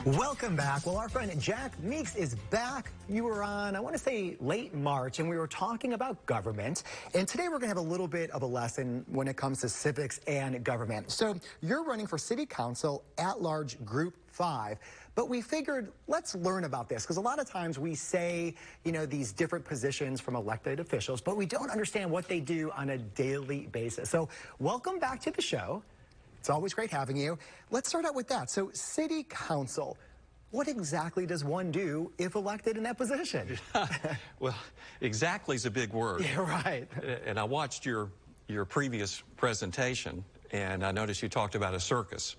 Welcome back. Well, our friend Jack Meeks is back. You were on, I want to say, late March, and we were talking about government. And today we're going to have a little bit of a lesson when it comes to civics and government. So you're running for City Council at-large Group 5. But we figured, let's learn about this, because a lot of times we say, you know, these different positions from elected officials, but we don't understand what they do on a daily basis. So welcome back to the show. It's always great having you. Let's start out with that. So City Council, what exactly does one do if elected in that position? Well, exactly is a big word. Yeah, right. And I watched your previous presentation, and I noticed you talked about a circus.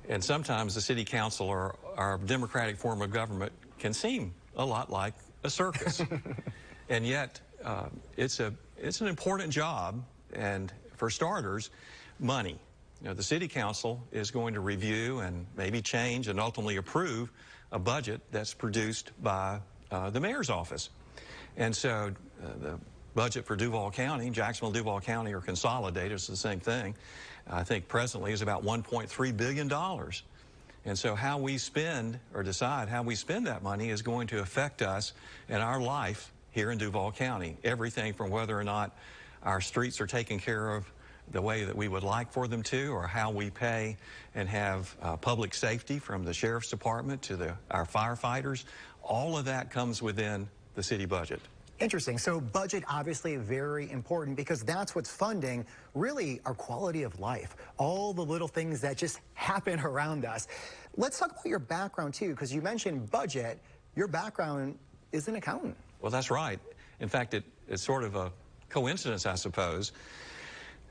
And sometimes the City Council or our democratic form of government can seem a lot like a circus. And yet, it's an important job, and for starters, money. You know, the City Council is going to review and maybe change and ultimately approve a budget that's produced by the mayor's office. And so the budget for Duval County, Jacksonville, Duval County are consolidated. It's the same thing. I think presently is about $1.3 billion. And so how we spend or decide how we spend that money is going to affect us in our life here in Duval County. Everything from whether or not our streets are taken care of the way that we would like for them to, or how we pay and have public safety from the sheriff's department to our firefighters. All of that comes within the city budget. Interesting. So budget obviously very important because that's what's funding really our quality of life, all the little things that just happen around us. Let's talk about your background too, because you mentioned budget. Your background is an accountant. Well, that's right. In fact, it's sort of a coincidence, I suppose,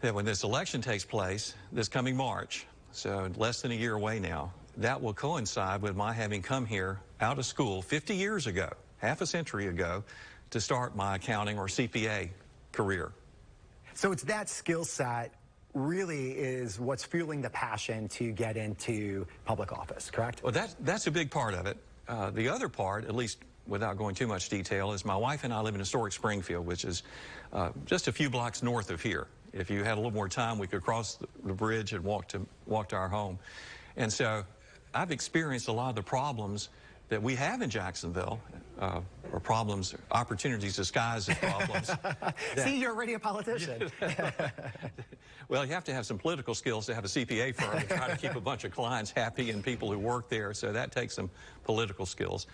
that when this election takes place this coming March, so less than a year away now, that will coincide with my having come here out of school 50 years ago, half a century ago, to start my accounting or CPA career. So it's that skill set really is what's fueling the passion to get into public office, correct? Well, that's a big part of it. The other part, at least without going too much detail, is my wife and I live in historic Springfield, which is just a few blocks north of here. If you had a little more time, we could cross the bridge and walk to our home. And so I've experienced a lot of the problems that we have in Jacksonville, or problems, opportunities disguised as problems. See, you're already a politician. Well, you have to have some political skills to have a CPA firm and try to keep a bunch of clients happy and people who work there, so that takes some political skills.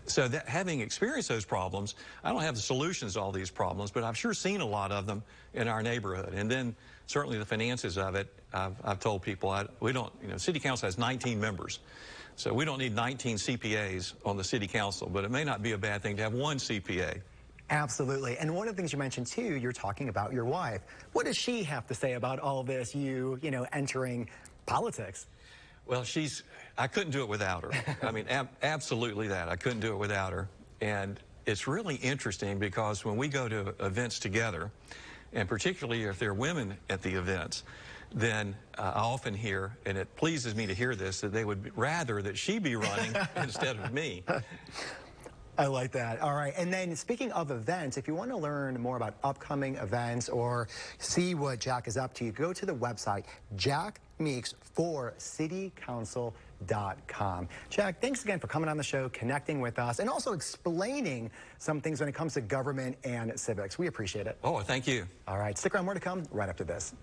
So that, having experienced those problems, I don't have the solutions to all these problems, but I've sure seen a lot of them in our neighborhood. And then certainly the finances of it, I've told people, we don't, you know, City Council has 19 members. So we don't need 19 CPAs on the City Council, but it may not be a bad thing to have one CPA. Absolutely. And one of the things you mentioned, too, you're talking about your wife. What does she have to say about all this, you know, entering politics? Well, I couldn't do it without her. I mean, absolutely that. I couldn't do it without her. And it's really interesting because when we go to events together, and particularly if there are women at the events, then I often hear, and it pleases me to hear this, that they would rather that she be running instead of me. I like that. All right. And then speaking of events, if you want to learn more about upcoming events or see what Jack is up to, go to the website, Jack Meeks for citycouncil.com. Jack, thanks again for coming on the show, connecting with us, and also explaining some things when it comes to government and civics. We appreciate it. Oh, thank you. All right. Stick around. More to come right after this.